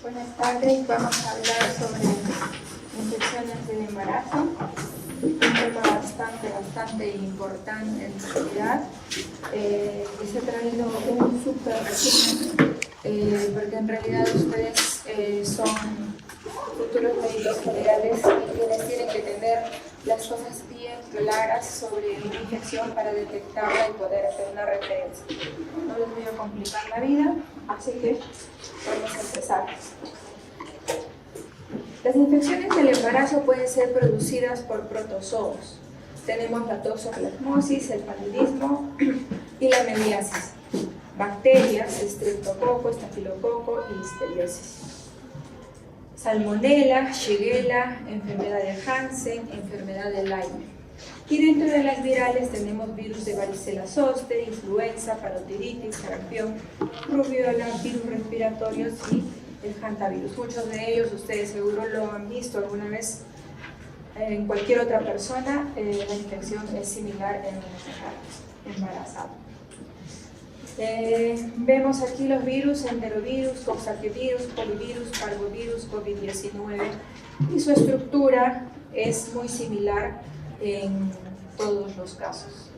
Buenas tardes, vamos a hablar sobre infecciones del embarazo, un tema bastante importante en realidad. Les he traído un súper resumen, porque en realidad ustedes son futuros médicos generales y quienes tienen que tener las cosas bien claras sobre una infección para detectarla y poder hacer una referencia. No les voy a complicar la vida, así que vamos a empezar. Las infecciones del embarazo pueden ser producidas por protozoos. Tenemos la toxoplasmosis, el paludismo y la memiasis. Bacterias, estreptococo, estafilococo y listeriosis. Salmonella, Shigella, enfermedad de Hansen, enfermedad de Lyme. Y dentro de las virales tenemos virus de varicela zoster, influenza, parotiditis, sarampión, rubiola, virus respiratorios y el hantavirus. Muchos de ellos ustedes seguro lo han visto alguna vez en cualquier otra persona. La infección es similar en los embarazados. Vemos aquí los virus, enterovirus, coxsackie-virus, polivirus, parvovirus, COVID-19, y su estructura es muy similar en todos los casos.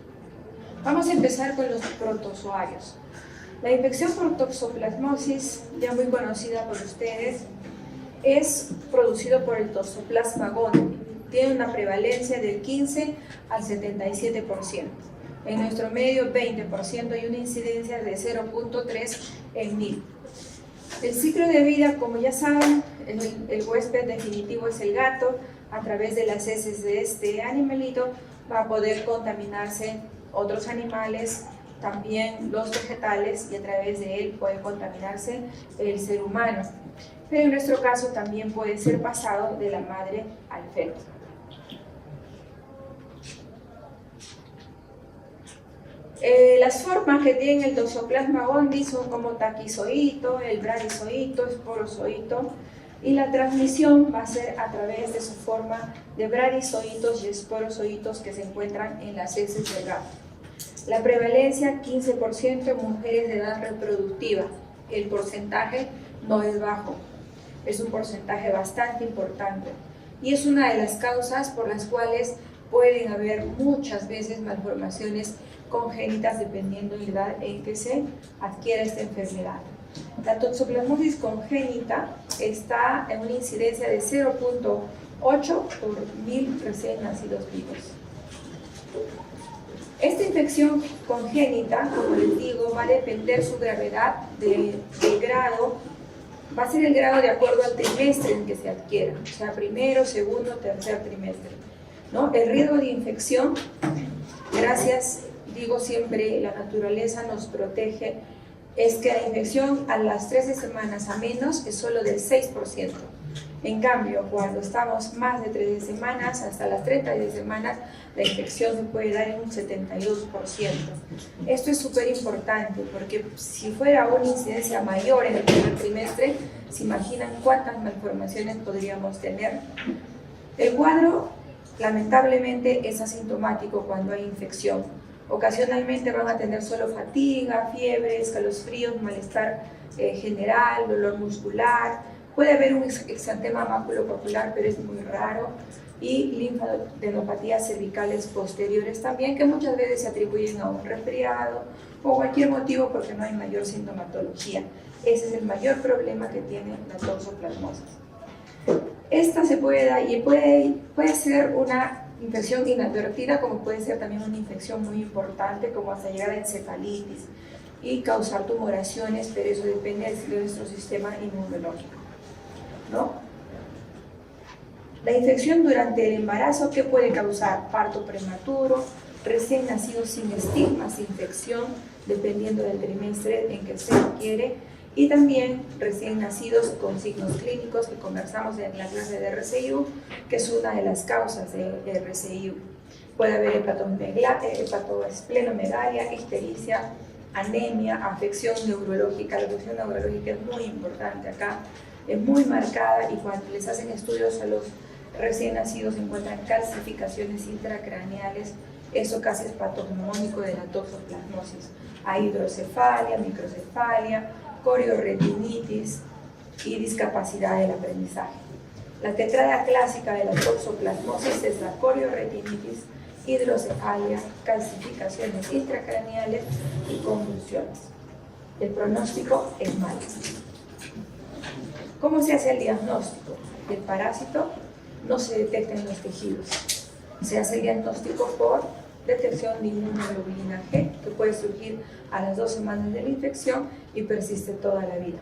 Vamos a empezar con los protozoarios. La infección por toxoplasmosis, ya muy conocida por ustedes, es producido por el Toxoplasma gondii. Tiene una prevalencia del 15 al 77%. En nuestro medio 20% y una incidencia de 0.3 en 1000. El ciclo de vida, como ya saben, el huésped definitivo es el gato. A través de las heces de este animalito va a poder contaminarse otros animales, también los vegetales, y a través de él puede contaminarse el ser humano. Pero en nuestro caso también puede ser pasado de la madre al feto. Las formas que tiene el Toxoplasma gondii son como taquizoíto, el bradizoíto, esporozoíto, y la transmisión va a ser a través de su forma de bradizoítos y esporozoítos que se encuentran en las heces del gato. La prevalencia 15% en mujeres de edad reproductiva. El porcentaje no es bajo, es un porcentaje bastante importante y es una de las causas por las cuales pueden haber muchas veces malformaciones congénitas dependiendo de la edad en que se adquiere esta enfermedad. La toxoplasmosis congénita está en una incidencia de 0.8 por 1000 recién nacidos vivos. Esta infección congénita, como les digo, va a depender su gravedad del grado, va a ser el grado de acuerdo al trimestre en que se adquiera, o sea, primero, segundo, tercer trimestre, ¿no? El riesgo de infección, gracias, digo siempre, la naturaleza nos protege, es que la infección a las 13 semanas a menos es solo del 6%. En cambio, cuando estamos más de 13 semanas, hasta las 30 semanas, la infección se puede dar en un 72%. Esto es súper importante porque si fuera una incidencia mayor en el primer trimestre, se imaginan cuántas malformaciones podríamos tener. El cuadro, lamentablemente, es asintomático cuando hay infección. Ocasionalmente van a tener solo fatiga, fiebre, escalofríos, malestar general, dolor muscular. Puede haber un exantema maculopapular, pero es muy raro. Y linfadenopatías cervicales posteriores también, que muchas veces se atribuyen a un resfriado o cualquier motivo porque no hay mayor sintomatología. Ese es el mayor problema que tiene la toxoplasmosis. Esta se puede dar y puede ser una infección inadvertida, como puede ser también una infección muy importante, como hasta llegar a encefalitis y causar tumoraciones, pero eso depende de nuestro sistema inmunológico, ¿no? La infección durante el embarazo, ¿qué puede causar? Parto prematuro, recién nacidos sin estigmas, infección, dependiendo del trimestre en que se adquiere, y también recién nacidos con signos clínicos que conversamos en la clase de RCIU, que es una de las causas de RCIU. Puede haber hepatosplenomegalia, ictericia, anemia, afección neurológica. La afección neurológica es muy importante acá, es muy marcada, y cuando les hacen estudios a los recién nacidos se encuentran calcificaciones intracraneales. Eso casi es patognomónico de la toxoplasmosis. Hay hidrocefalia, microcefalia, corioretinitis y discapacidad del aprendizaje. La tetrada clásica de la toxoplasmosis es la corioretinitis, hidrocefalia, calcificaciones intracraneales y convulsiones. El pronóstico es malo. ¿Cómo se hace el diagnóstico? El parásito no se detecta en los tejidos. Se hace el diagnóstico por detección de inmunoglobulina G, que puede surgir a las 2 semanas de la infección y persiste toda la vida.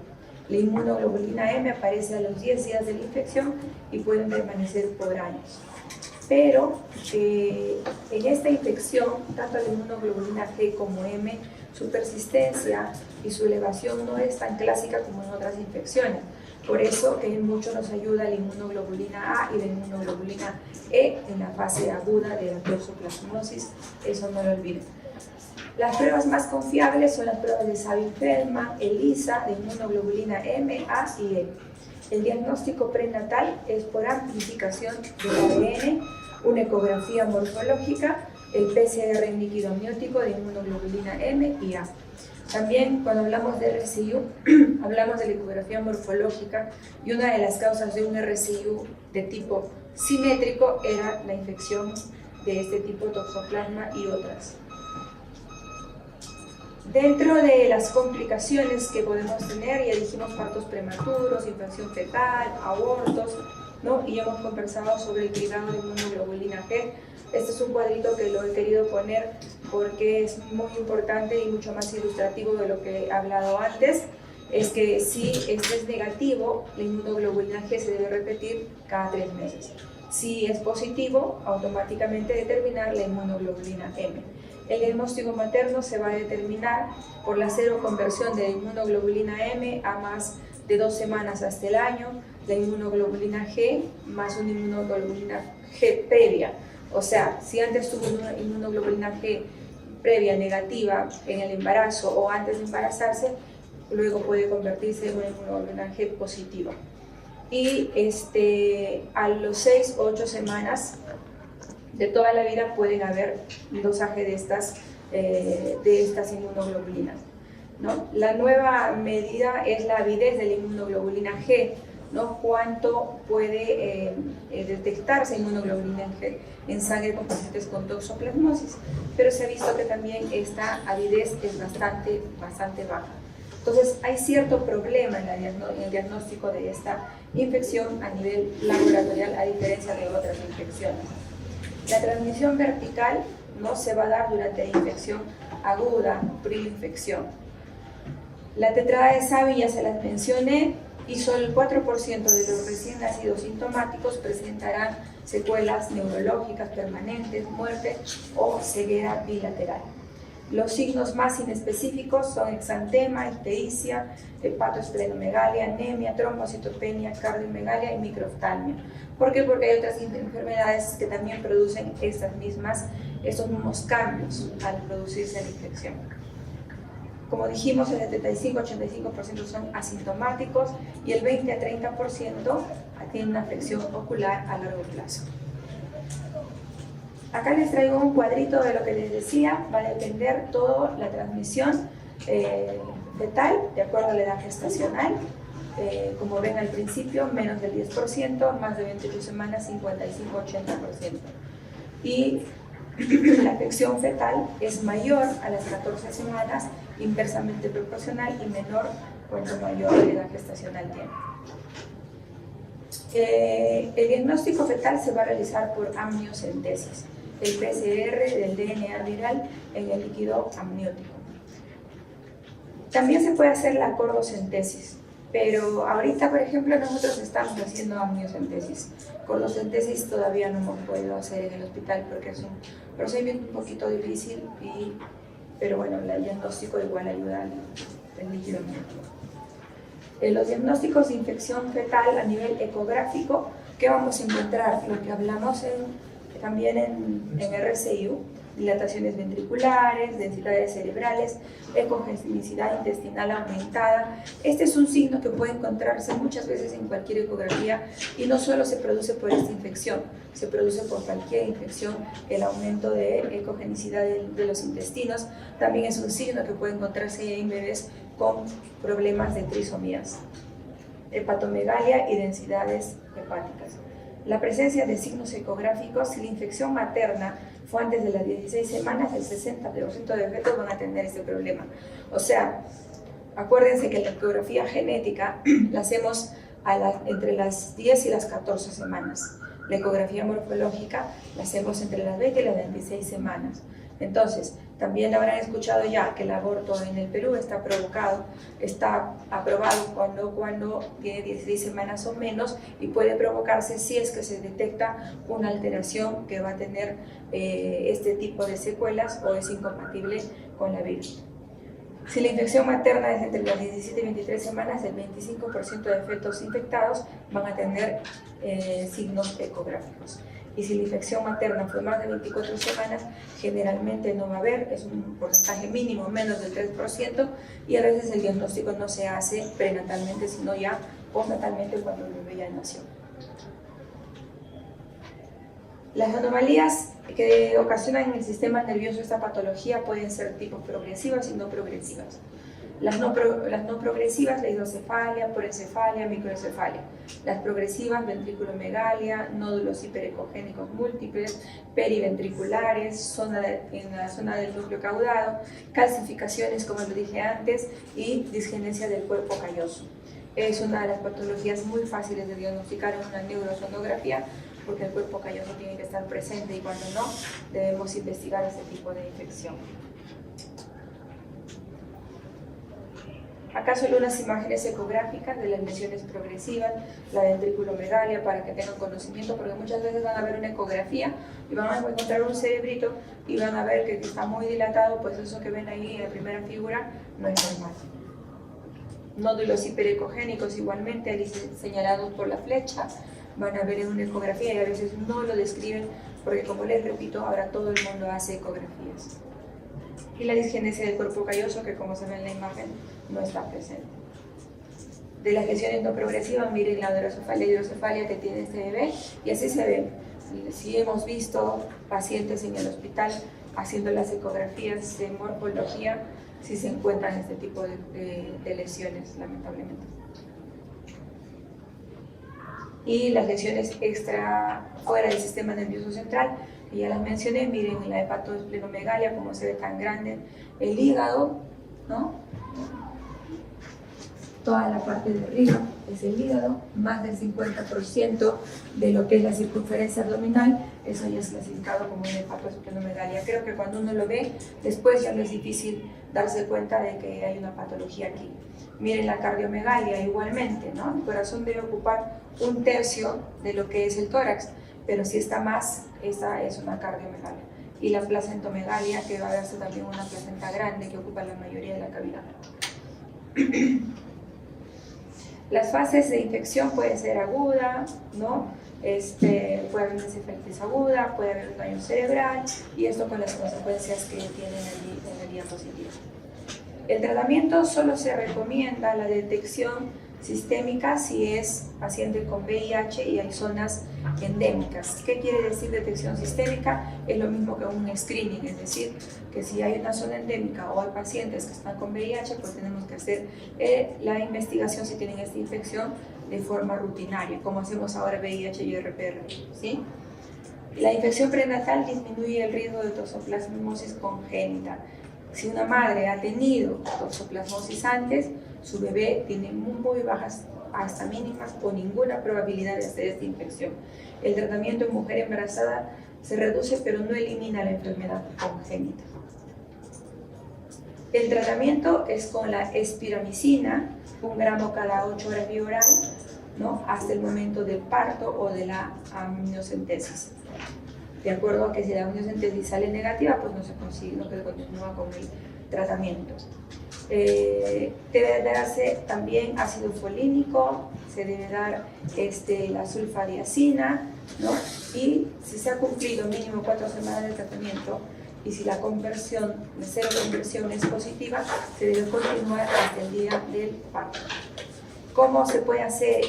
La inmunoglobulina M aparece a los 10 días de la infección y pueden permanecer por años. Pero en esta infección, tanto la inmunoglobulina G como M, su persistencia y su elevación no es tan clásica como en otras infecciones. Por eso mucho nos ayuda la inmunoglobulina A y la inmunoglobulina E en la fase aguda de la toxoplasmosis, eso no lo olviden. Las pruebas más confiables son las pruebas de Sabin-Feldman, ELISA, de inmunoglobulina M, A y E. El diagnóstico prenatal es por amplificación del ADN, una ecografía morfológica, el PCR en líquido amniótico de inmunoglobulina M y A. También cuando hablamos de RCIU, hablamos de la ecografía morfológica y una de las causas de un RCIU de tipo simétrico era la infección de este tipo toxoplasma y otras. Dentro de las complicaciones que podemos tener, ya dijimos partos prematuros, infección fetal, abortos, ¿no? Y hemos conversado sobre el cuidado de inmunoglobulina G. Este es un cuadrito que lo he querido poner porque es muy importante y mucho más ilustrativo de lo que he hablado antes. Es que si este es negativo, la inmunoglobulina G se debe repetir cada 3 meses. Si es positivo, automáticamente determinar la inmunoglobulina M. El diagnóstico materno se va a determinar por la seroconversión de la inmunoglobulina M a más de 2 semanas hasta el año, la inmunoglobulina G más una inmunoglobulina G previa. O sea, si antes tuvo una inmunoglobulina G previa negativa en el embarazo o antes de embarazarse, luego puede convertirse en una inmunoglobulina G positiva. Y a los 6 o 8 semanas de toda la vida pueden haber dosaje de estas inmunoglobulinas, ¿no? La nueva medida es la avidez de la inmunoglobulina G, ¿no? Cuánto puede detectarse inmunoglobulina G en sangre con pacientes con toxoplasmosis, pero se ha visto que también esta avidez es bastante baja. Entonces hay cierto problema en el diagnóstico de esta infección a nivel laboratorial, a diferencia de otras infecciones. La transmisión vertical no se va a dar durante la infección aguda, preinfección. La tetrada de Sabin ya se las mencioné y solo el 4% de los recién nacidos sintomáticos presentarán secuelas neurológicas permanentes, muerte o ceguera bilateral. Los signos más inespecíficos son exantema, ictericia, hepatoesplenomegalia, anemia, trombocitopenia, cardiomegalia y microftalmia. ¿Por qué? Porque hay otras enfermedades que también producen estos mismos cambios al producirse la infección. Como dijimos, el 75-85% son asintomáticos y el 20 a 30% tienen una afección ocular a largo plazo. Acá les traigo un cuadrito de lo que les decía, va a depender toda la transmisión fetal, de acuerdo a la edad gestacional. Como ven al principio, menos del 10%, más de 28 semanas, 55-80%. Y la afección fetal es mayor a las 14 semanas, inversamente proporcional, y menor cuanto mayor la edad gestacional tiene. El diagnóstico fetal se va a realizar por amniocentesis, el PCR del DNA viral en el líquido amniótico. También se puede hacer la cordocentesis, pero ahorita, por ejemplo, nosotros estamos haciendo amniocentesis. Cordocentesis todavía no hemos podido hacer en el hospital porque es un procedimiento un poquito difícil, pero bueno, el diagnóstico igual ayuda al líquido amniótico. Los diagnósticos de infección fetal a nivel ecográfico, ¿qué vamos a encontrar? Lo que hablamos también en RCIU, dilataciones ventriculares, densidades cerebrales, ecogenicidad intestinal aumentada. Este es un signo que puede encontrarse muchas veces en cualquier ecografía y no solo se produce por esta infección, se produce por cualquier infección. El aumento de ecogenicidad de los intestinos también es un signo que puede encontrarse en bebés con problemas de trisomías. hepatomegalia y densidades hepáticas. La presencia de signos ecográficos, si la infección materna fue antes de las 16 semanas, el 60% de fetos van a tener este problema. O sea, acuérdense que la ecografía genética la hacemos entre las 10 y las 14 semanas. La ecografía morfológica la hacemos entre las 20 y las 26 semanas. Entonces, también habrán escuchado ya que el aborto en el Perú está aprobado cuando tiene 16 semanas o menos y puede provocarse si es que se detecta una alteración que va a tener este tipo de secuelas o es incompatible con la vida. Si la infección materna es entre las 17 y 23 semanas, el 25% de fetos infectados van a tener signos ecográficos. Y si la infección materna fue más de 24 semanas, generalmente no va a haber, es un porcentaje mínimo, menos del 3%, y a veces el diagnóstico no se hace prenatalmente, sino ya postnatalmente cuando el bebé ya nació. Las anomalías que ocasionan en el sistema nervioso esta patología pueden ser tipos progresivas y no progresivas. Las no progresivas, la hidrocefalia, proencefalia, microencefalia. Las progresivas, ventriculomegalia, nódulos hiperecogénicos múltiples, periventriculares, en la zona del núcleo caudado, calcificaciones, como lo dije antes, y disgenesia del cuerpo calloso. Es una de las patologías muy fáciles de diagnosticar en una neurosonografía, porque el cuerpo calloso tiene que estar presente y cuando no, debemos investigar este tipo de infección. Acá solo unas imágenes ecográficas de las lesiones progresivas, la ventriculomegalia, para que tengan conocimiento, porque muchas veces van a ver una ecografía y van a encontrar un cerebrito y van a ver que está muy dilatado, pues eso que ven ahí en la primera figura no es normal. Nódulos hiperecogénicos igualmente, señalados por la flecha, van a ver en una ecografía y a veces no lo describen, porque como les repito, ahora todo el mundo hace ecografías. Y la disgenesia del cuerpo calloso, que como se ve en la imagen, no está presente. De las lesiones no progresivas, miren la hidrocefalia que tiene este bebé, y así se ve. Si hemos visto pacientes en el hospital haciendo las ecografías de morfología, si se encuentran este tipo de lesiones, lamentablemente. Y las lesiones fuera del sistema nervioso central, que ya las mencioné, miren la hepatosplenomegalia, como se ve tan grande, el hígado, ¿no? Toda la parte de arriba es el hígado, más del 50% de lo que es la circunferencia abdominal, eso ya es clasificado como una hepatosplenomegalia. Creo que cuando uno lo ve, después ya no es difícil darse cuenta de que hay una patología aquí. Miren la cardiomegalia igualmente, ¿no? El corazón debe ocupar 1/3 de lo que es el tórax, pero si está más, esa es una cardiomegalia. Y la placentomegalia, que va a darse también una placenta grande que ocupa la mayoría de la cavidad. Las fases de infección pueden ser aguda, ¿no? Puede haber una encefalitis aguda, puede haber un daño cerebral, y esto con las consecuencias que tienen en la diapositiva. El tratamiento solo se recomienda la detección sistémica si es paciente con VIH y hay zonas endémicas. ¿Qué quiere decir detección sistémica? Es lo mismo que un screening, es decir, que si hay una zona endémica o hay pacientes que están con VIH, pues tenemos que hacer la investigación si tienen esta infección de forma rutinaria, como hacemos ahora VIH y RPR, ¿sí? La infección prenatal disminuye el riesgo de toxoplasmosis congénita. Si una madre ha tenido toxoplasmosis antes, su bebé tiene muy bajas, hasta mínimas o ninguna probabilidad de hacer esta infección. El tratamiento en mujer embarazada se reduce, pero no elimina la enfermedad congénita. El tratamiento es con la espiramicina, 1 gramo cada 8 horas vía oral, ¿no? Hasta el momento del parto o de la amniocentesis. De acuerdo a que si la amniocentesis sale negativa, pues no se continúa con el tratamiento. Debe darse también ácido folínico, se debe dar la sulfadiazina, ¿no? Y si se ha cumplido mínimo 4 semanas de tratamiento y si la cero conversión es positiva, se debe continuar hasta el día del parto. ¿Cómo se puede hacer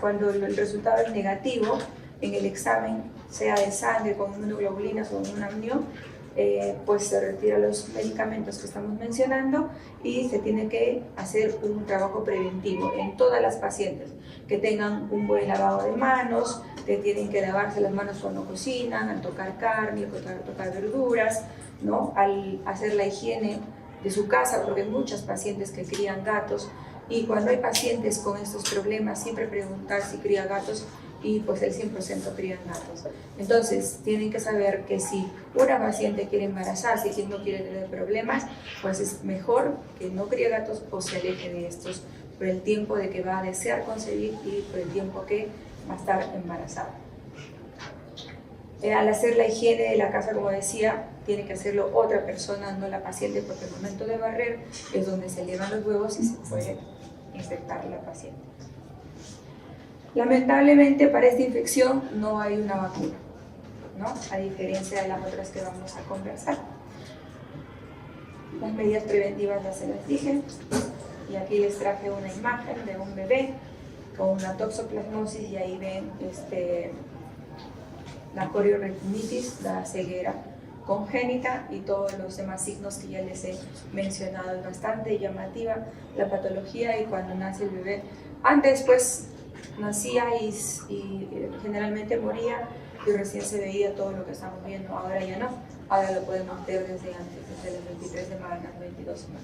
cuando el resultado es negativo en el examen, sea de sangre con inmunoglobulinas o en un amnio? pues se retiran los medicamentos que estamos mencionando y se tiene que hacer un trabajo preventivo en todas las pacientes, que tengan un buen lavado de manos, que tienen que lavarse las manos cuando cocinan, al tocar carne, al tocar verduras, ¿no? Al hacer la higiene de su casa, porque hay muchas pacientes que crían gatos, y cuando hay pacientes con estos problemas, siempre preguntar si cría gatos, y pues el 100% crían gatos. Entonces, tienen que saber que si una paciente quiere embarazarse y que no quiere tener problemas, pues es mejor que no críe gatos o se aleje de estos por el tiempo de que va a desear concebir y por el tiempo que va a estar embarazada. Al hacer la higiene de la casa, como decía, tiene que hacerlo otra persona, no la paciente, porque el momento de barrer es donde se elevan los huevos y se puede infectar la paciente. Lamentablemente para esta infección no hay una vacuna, ¿no? A diferencia de las otras que vamos a conversar. Las medidas preventivas ya se las dije, y aquí les traje una imagen de un bebé con una toxoplasmosis y ahí ven la coriorretinitis, la ceguera congénita y todos los demás signos que ya les he mencionado. Es bastante llamativa la patología, y cuando nace el bebé, antes pues nacía y generalmente moría y recién se veía todo lo que estamos viendo. Ahora ya no, ahora lo podemos ver desde antes, desde las 23 semanas, 22 semanas.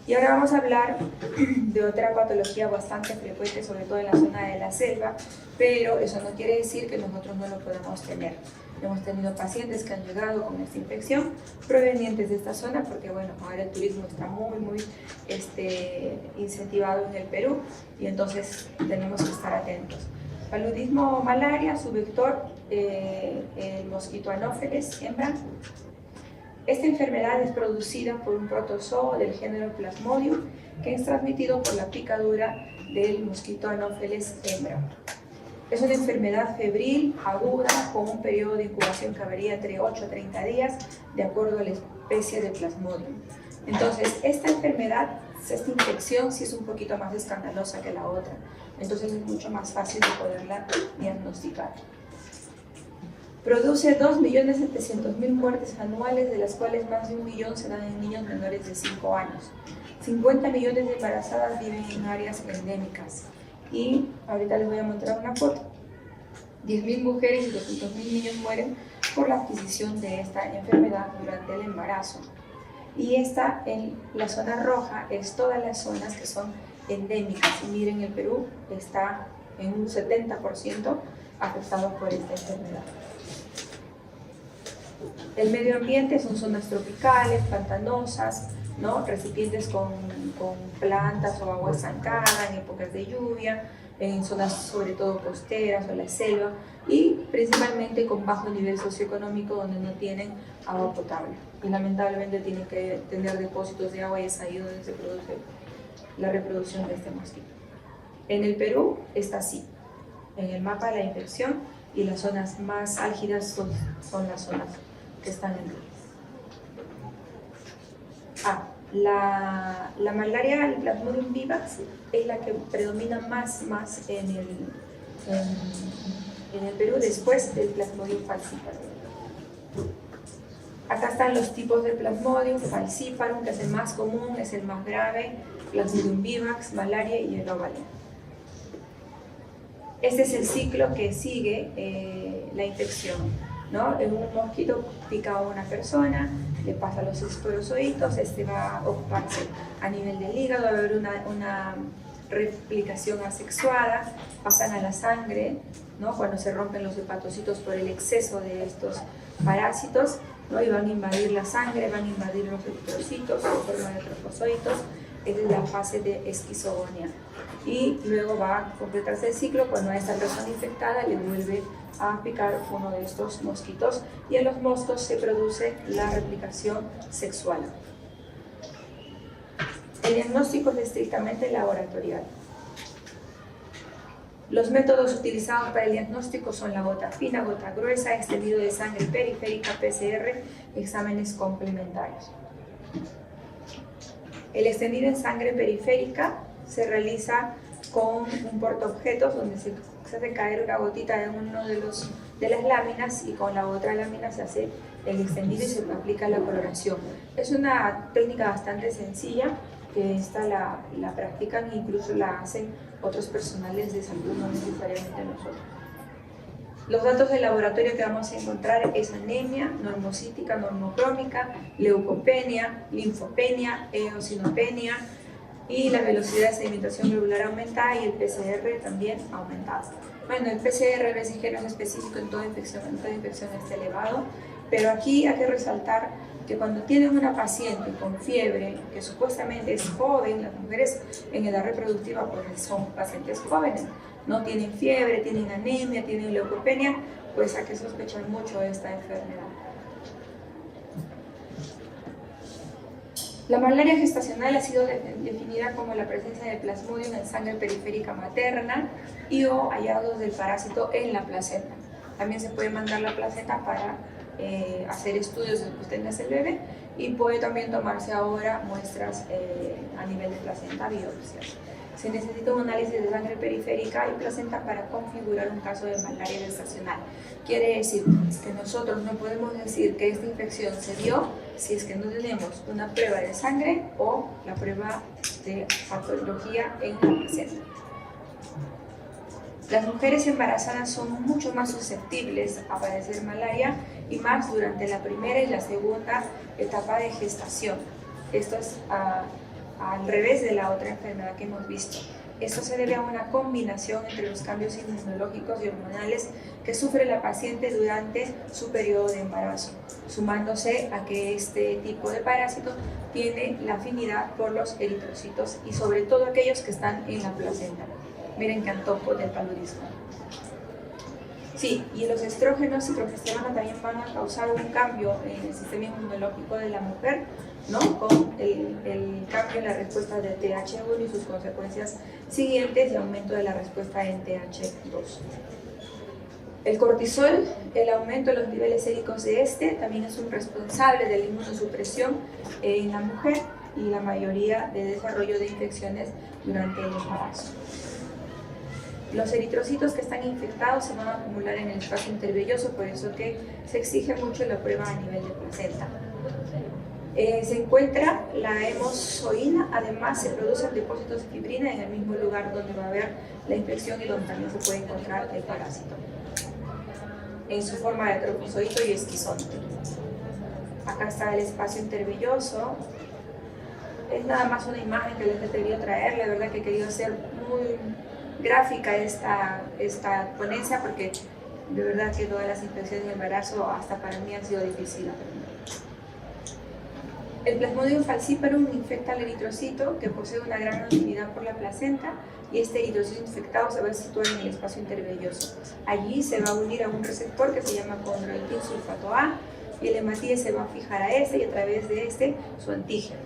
Y ahora vamos a hablar de otra patología bastante frecuente, sobre todo en la zona de la selva, pero eso no quiere decir que nosotros no lo podamos tener. Hemos tenido pacientes que han llegado con esta infección provenientes de esta zona, porque bueno, ahora el turismo está muy incentivado en el Perú, y entonces tenemos que estar atentos. Paludismo o malaria, su vector, el mosquito Anopheles hembra. Esta enfermedad es producida por un protozoo del género Plasmodium, que es transmitido por la picadura del mosquito Anopheles hembra. Es una enfermedad febril, aguda, con un periodo de incubación que varía entre 8 a 30 días, de acuerdo a la especie de Plasmodium. Entonces, esta enfermedad, esta infección, sí es un poquito más escandalosa que la otra. Entonces, es mucho más fácil de poderla diagnosticar. Produce 2.700.000 muertes anuales, de las cuales más de 1 millón se dan en niños menores de 5 años. 50 millones de embarazadas viven en áreas endémicas. Y ahorita les voy a mostrar una foto. 10.000 mujeres y 200.000 niños mueren por la adquisición de esta enfermedad durante el embarazo. Y esta, en la zona roja, es todas las zonas que son endémicas. Y miren, el Perú está en un 70% afectado por esta enfermedad. El medio ambiente son zonas tropicales, pantanosas, ¿no? Recipientes con plantas o agua estancada en épocas de lluvia, en zonas sobre todo costeras o la selva, y principalmente con bajo nivel socioeconómico, donde no tienen agua potable. Y lamentablemente tienen que tener depósitos de agua, y es ahí donde se produce la reproducción de este mosquito. En el Perú está así, en el mapa de la infección, y las zonas más álgidas son las zonas que están en riesgo. La malaria, el Plasmodium vivax, es la que predomina más en el Perú, después del Plasmodium falciparum. Acá están los tipos de Plasmodium falciparum, que es el más común, es el más grave, Plasmodium vivax, malaria y el ovariano. Este es el ciclo que sigue la infección, ¿no? Un mosquito pica a una persona, le pasa los esporozoitos, este va a ocuparse a nivel del hígado, va a haber una replicación asexuada, pasan a la sangre, ¿no? Cuando se rompen los hepatocitos por el exceso de estos parásitos, ¿no? Y van a invadir la sangre, van a invadir los eritrocitos en forma de trofozoitos. Esa es la fase de esquizogonía. Y luego va a completarse el ciclo cuando a esta persona infectada le vuelve a picar uno de estos mosquitos, y en los moscos se produce la replicación sexual. El diagnóstico es estrictamente laboratorial. Los métodos utilizados para el diagnóstico son la gota fina, gota gruesa, extendido de sangre periférica, PCR, exámenes complementarios. El extendido en sangre periférica se realiza con un portaobjetos donde se hace caer una gotita en uno de las láminas y con la otra lámina se hace el extendido y se aplica la coloración. Es una técnica bastante sencilla que esta la practican e incluso la hacen otros personales de salud, no necesariamente nosotros. Los datos del laboratorio que vamos a encontrar es anemia, normocítica, normocrómica, leucopenia, linfopenia, eosinopenia y la velocidad de sedimentación globular aumentada y el PCR también aumentado. Bueno, el PCR a veces que no es específico en toda infección está elevado, pero aquí hay que resaltar que cuando tienen una paciente con fiebre, que supuestamente es joven, las mujeres en edad reproductiva pues son pacientes jóvenes, no tienen fiebre, tienen anemia, tienen leucopenia, pues hay que sospechar mucho de esta enfermedad. La malaria gestacional ha sido definida como la presencia de Plasmodium en sangre periférica materna y o hallazgos del parásito en la placenta. También se puede mandar la placenta para hacer estudios después que tengas el bebé y puede también tomarse ahora muestras a nivel de placenta, biopsias. Se necesita un análisis de sangre periférica y placenta para configurar un caso de malaria gestacional. Quiere decir que nosotros no podemos decir que esta infección se dio si es que no tenemos una prueba de sangre o la prueba de patología en la placenta. Las mujeres embarazadas son mucho más susceptibles a padecer malaria y más durante la primera y la segunda etapa de gestación. Esto es al revés de la otra enfermedad que hemos visto. Esto se debe a una combinación entre los cambios inmunológicos y hormonales que sufre la paciente durante su periodo de embarazo, sumándose a que este tipo de parásito tiene la afinidad por los eritrocitos y sobre todo aquellos que están en la placenta. Miren qué antojo del paludismo. Sí, y los estrógenos y progesterona también van a causar un cambio en el sistema inmunológico de la mujer, ¿no? Con el cambio en la respuesta de TH1 y sus consecuencias siguientes y aumento de la respuesta en TH2. El cortisol, el aumento de los niveles séricos de este, también es un responsable de la inmunosupresión en la mujer y la mayoría de desarrollo de infecciones durante el embarazo. Los eritrocitos que están infectados se van a acumular en el espacio intervelloso, por eso que se exige mucho la prueba a nivel de placenta. Se encuentra la hemozoína, además se producen depósitos de fibrina en el mismo lugar donde va a haber la infección y donde también se puede encontrar el parásito, en su forma de trofozoito y esquizonte. Acá está el espacio intervelloso. Es nada más una imagen que les he querido traer, la verdad que he querido hacer muy gráfica esta ponencia porque de verdad que todas las infecciones de embarazo hasta para mí han sido difíciles. El Plasmodium falciparum infecta al eritrocito que posee una gran afinidad por la placenta y este eritrocito infectado se va a situar en el espacio intervelloso. Allí se va a unir a un receptor que se llama condroitin sulfato A y el hematíes se va a fijar a este y a través de este su antígeno.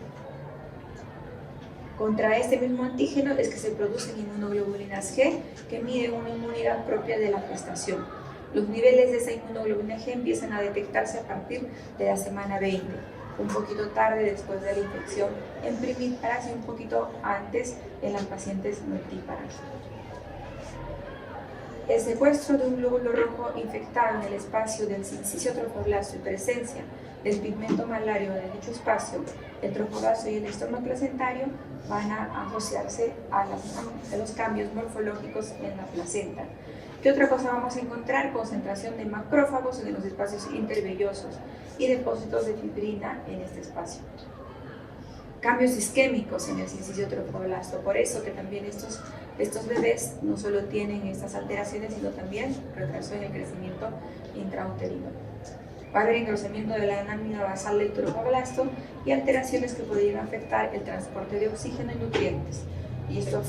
Contra este mismo antígeno es que se producen inmunoglobulinas G que miden una inmunidad propia de la gestación. Los niveles de esa inmunoglobulina G empiezan a detectarse a partir de la semana 20, un poquito tarde después de la infección en primíparas y un poquito antes en las pacientes multíparas. El secuestro de un glóbulo rojo infectado en el espacio del sincicio trofoblasto y presencia del pigmento malario de dicho espacio, el trofoblasto y el estoma placentario van a asociarse a los cambios morfológicos en la placenta. ¿Qué otra cosa vamos a encontrar? Concentración de macrófagos en los espacios intervellosos y depósitos de fibrina en este espacio. Cambios isquémicos en el sincicio trofoblasto, por eso que también estos bebés no solo tienen estas alteraciones, sino también retraso en el crecimiento intrauterino. Va a haber engrosamiento de la lámina basal del trofoblasto y alteraciones que podrían afectar el transporte de oxígeno y nutrientes. Y esto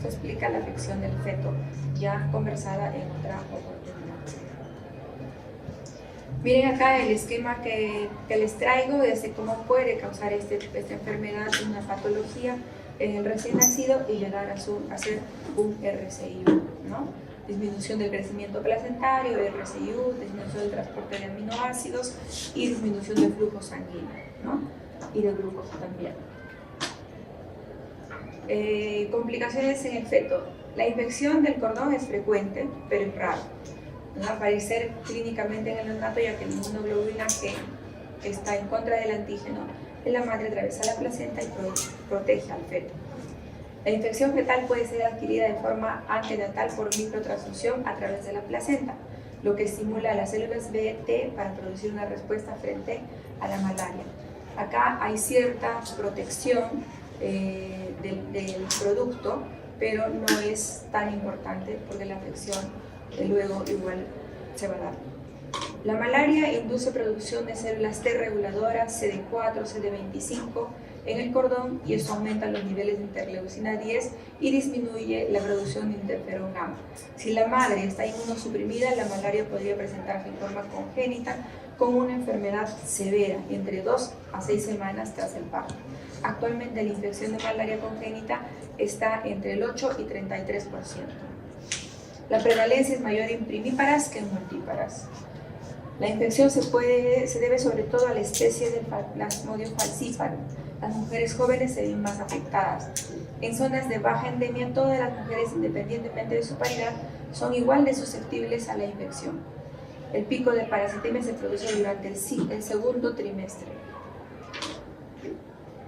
explica la afección del feto, ya conversada en otra oportunidad. Miren acá el esquema que les traigo desde cómo puede causar esta enfermedad, una patología en el recién nacido y llegar a ser un RCIU, ¿no? Disminución del crecimiento placentario, RCIU, disminución del transporte de aminoácidos y disminución del flujo sanguíneo, ¿no? Y de glucosa también. Complicaciones en el feto. La infección del cordón es frecuente, pero es raro. No va a aparecer clínicamente en el neonato, ya que la inmunoglobulina que está en contra del antígeno en la madre atraviesa la placenta y protege al feto. La infección fetal puede ser adquirida de forma antenatal por microtransfusión a través de la placenta, lo que estimula a las células B T para producir una respuesta frente a la malaria. Acá hay cierta protección del producto, pero no es tan importante porque la afección luego igual se va a dar. La malaria induce producción de células T reguladoras CD4, CD25 en el cordón, y eso aumenta los niveles de interleucina 10 y disminuye la producción de interferón gamma. Si la madre está inmunosuprimida, la malaria podría presentarse en forma congénita con una enfermedad severa entre 2 a 6 semanas tras el parto. Actualmente la infección de malaria congénita está entre el 8 y 33%. La prevalencia es mayor en primíparas que en multíparas. La infección se debe sobre todo a la especie del Plasmodium falciparum. Las mujeres jóvenes se ven más afectadas. En zonas de baja endemia, todas las mujeres, independientemente de su paridad, son igual de susceptibles a la infección. El pico de parasitemia se produce durante el segundo trimestre.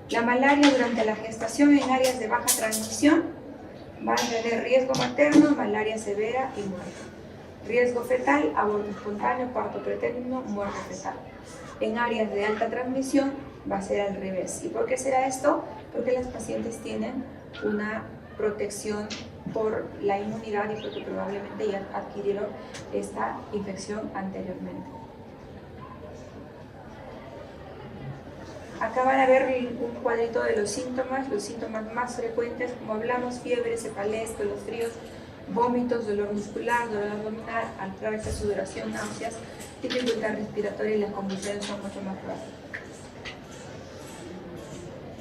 La malaria durante la gestación en áreas de baja transmisión va a tener riesgo materno, malaria severa y muerte. Riesgo fetal, aborto espontáneo, parto pretérmino, muerte fetal. En áreas de alta transmisión va a ser al revés. ¿Y por qué será esto? Porque las pacientes tienen una protección por la inmunidad y porque probablemente ya adquirieron esta infección anteriormente. Acá van a ver un cuadrito de los síntomas más frecuentes, como hablamos: fiebre, cefalea, escalofríos, vómitos, dolor muscular, dolor abdominal, alta sudoración, náuseas, dificultad respiratoria, y las convulsiones son mucho más rápidas.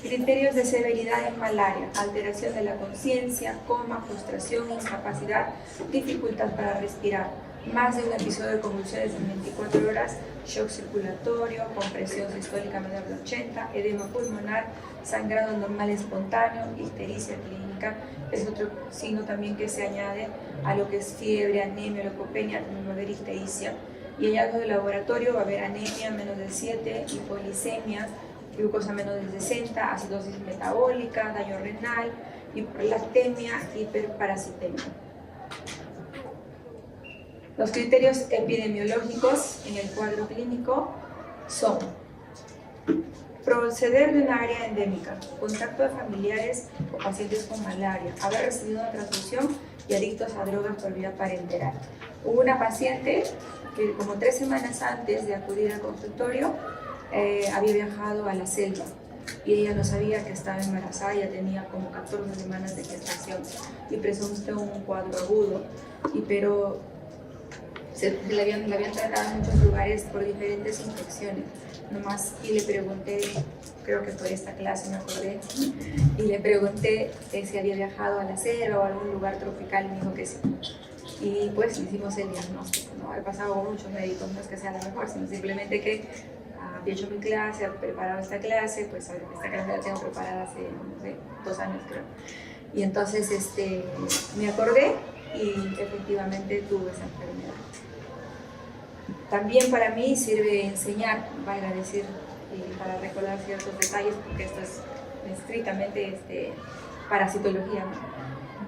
Criterios de severidad en malaria: alteración de la conciencia, coma, frustración, incapacidad, dificultad para respirar, más de un episodio de convulsiones en 24 horas, shock circulatorio, compresión sistólica menor de 80, edema pulmonar, sangrado normal espontáneo, ictericia clínica. Es otro signo también que se añade a lo que es fiebre, anemia, leucopenia. También va a haber ictericia. Y hallazgo de laboratorio: va a haber anemia menos de 7, hipoglicemia, glucosa menos de 60, acidosis metabólica, daño renal, hiperlactemia, hiperparasitemia. Los criterios epidemiológicos en el cuadro clínico son: proceder de una área endémica, contacto de familiares o pacientes con malaria, haber recibido una transfusión y adictos a drogas por vía parenteral. Hubo una paciente que como 3 semanas antes de acudir al consultorio había viajado a la selva y ella no sabía que estaba embarazada, ya tenía como 14 semanas de gestación y presentó un cuadro agudo, pero le habían tratado en muchos lugares por diferentes infecciones. Nomás, y le pregunté, creo que fue esta clase, me acordé, y le pregunté si había viajado a la selva o a algún lugar tropical, y me dijo que sí. Y pues le hicimos el diagnóstico, ¿no? He pasado con muchos médicos, no es que sea la mejor, sino simplemente que había hecho mi clase, había preparado esta clase, pues esta clase la tengo preparada hace, no sé, 2 años creo. Y entonces me acordé y efectivamente tuve esa enfermedad. También para mí sirve enseñar, valga decir, para recordar ciertos detalles, porque esto es estrictamente parasitología, ¿no?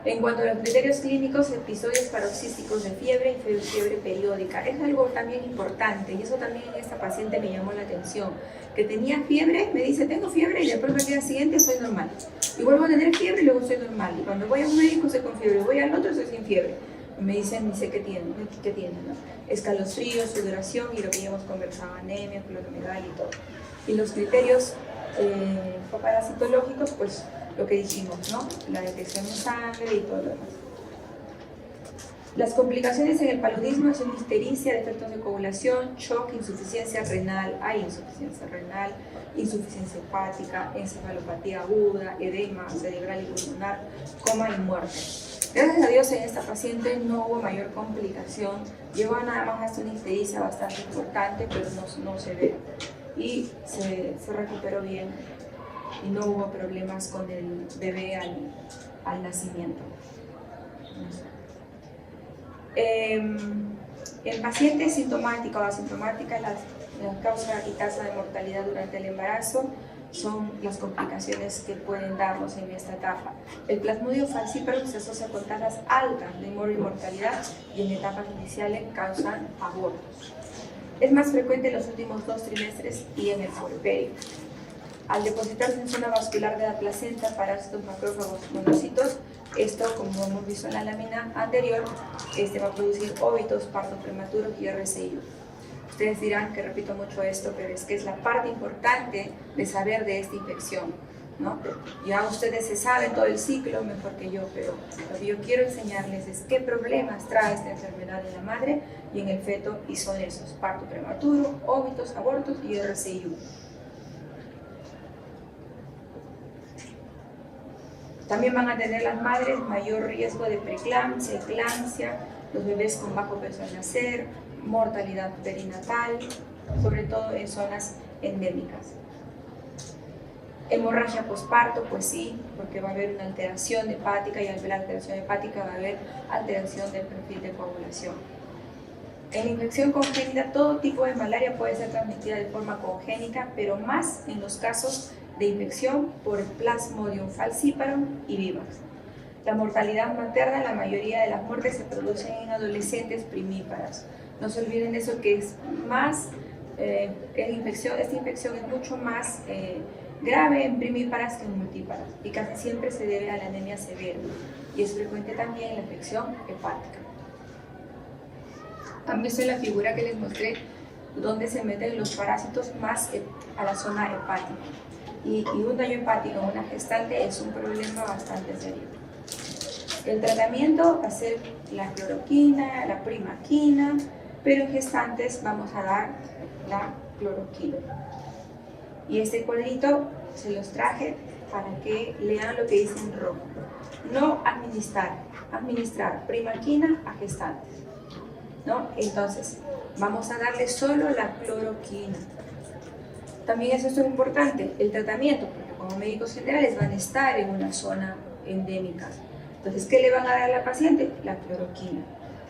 En cuanto a los criterios clínicos, episodios paroxísticos de fiebre y fiebre periódica. Es algo también importante, y eso también en esta paciente me llamó la atención, que tenía fiebre, me dice tengo fiebre, y después al día siguiente soy normal. Y vuelvo a tener fiebre y luego soy normal. Y cuando voy a un médico estoy con fiebre, voy al otro estoy sin fiebre. Me dicen, dice, ¿qué tiene? ¿No? Escalofríos, sudoración y lo que ya hemos conversado, anemia, cloromegalia y todo. Y los criterios parasitológicos, pues lo que dijimos, ¿no? La detección en sangre y todo lo demás. Las complicaciones en el paludismo son ictericia, defectos de coagulación, shock, insuficiencia renal, hay insuficiencia renal, insuficiencia hepática, encefalopatía aguda, edema cerebral y pulmonar, coma y muerte. Gracias a Dios en esta paciente no hubo mayor complicación, llegó nada más hasta una ictericia bastante importante, pero no severa, y se recuperó bien y no hubo problemas con el bebé al nacimiento. En pacientes sintomáticos o asintomáticas, la causa y tasa de mortalidad durante el embarazo son las complicaciones que pueden darnos en esta etapa. El Plasmodium falciparum se asocia con tasas altas de mortalidad y en etapas iniciales causan abortos. Es más frecuente en los últimos 2 trimestres y en el puerperio. Al depositarse en zona vascular de la placenta, parásitos, macrófagos, monocitos, esto, como hemos visto en la lámina anterior, va a producir óbitos, partos prematuros y RCIU. Ustedes dirán que repito mucho esto, pero es que es la parte importante de saber de esta infección, ¿no? Ya ustedes se saben todo el ciclo mejor que yo, pero lo que yo quiero enseñarles es qué problemas trae esta enfermedad en la madre y en el feto, y son esos: parto prematuro, óbitos, abortos y RCIU. También van a tener las madres mayor riesgo de preeclampsia, eclampsia, los bebés con bajo peso al nacer, mortalidad perinatal, sobre todo en zonas endémicas. Hemorragia posparto, pues sí, porque va a haber una alteración hepática, y al ver alteración hepática va a haber alteración del perfil de coagulación. En la infección congénita, todo tipo de malaria puede ser transmitida de forma congénita, pero más en los casos de infección por el Plasmodium falciparum y vivax. La mortalidad materna, la mayoría de las muertes se producen en adolescentes primíparas. No se olviden de eso, que es más, esta infección es mucho más grave en primíparas que en multíparas, y casi siempre se debe a la anemia severa, y es frecuente también la infección hepática. Han visto en la figura que les mostré donde se meten los parásitos más a la zona hepática, y un daño hepático en una gestante es un problema bastante serio. El tratamiento va a ser la cloroquina, la primaquina, pero en gestantes vamos a dar la cloroquina. Y este cuadrito se los traje para que lean lo que dice en rojo. No administrar primaquina a gestantes, ¿no? Entonces, vamos a darle solo la cloroquina. También eso es muy importante, el tratamiento, porque como médicos generales van a estar en una zona endémica. Entonces, ¿qué le van a dar a la paciente? La cloroquina.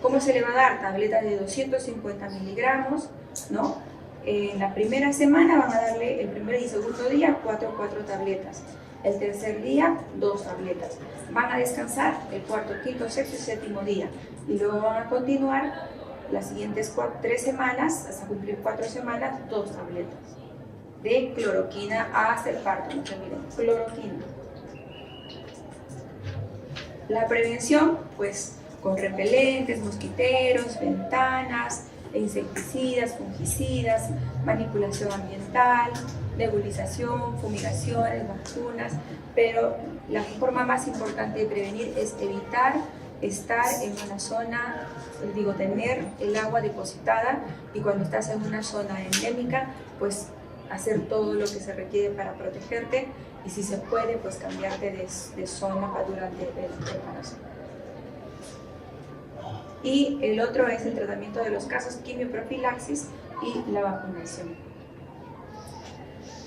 ¿Cómo se le va a dar? Tabletas de 250 miligramos, ¿no? En la primera semana van a darle el primer y segundo día 4 tabletas. El tercer día, 2 tabletas. Van a descansar el cuarto, quinto, sexto y séptimo día. Y luego van a continuar las siguientes 3 semanas, hasta cumplir 4 semanas, 2 tabletas de cloroquina hasta el parto. No se olviden, cloroquina. La prevención, pues, con repelentes, mosquiteros, ventanas, insecticidas, fungicidas, manipulación ambiental, nebulización, fumigaciones, vacunas, pero la forma más importante de prevenir es evitar estar en una zona, tener el agua depositada, y cuando estás en una zona endémica, pues hacer todo lo que se requiere para protegerte, y si se puede, pues cambiarte de zona durante el embarazo. Y el otro es el tratamiento de los casos, quimioprofilaxis y la vacunación.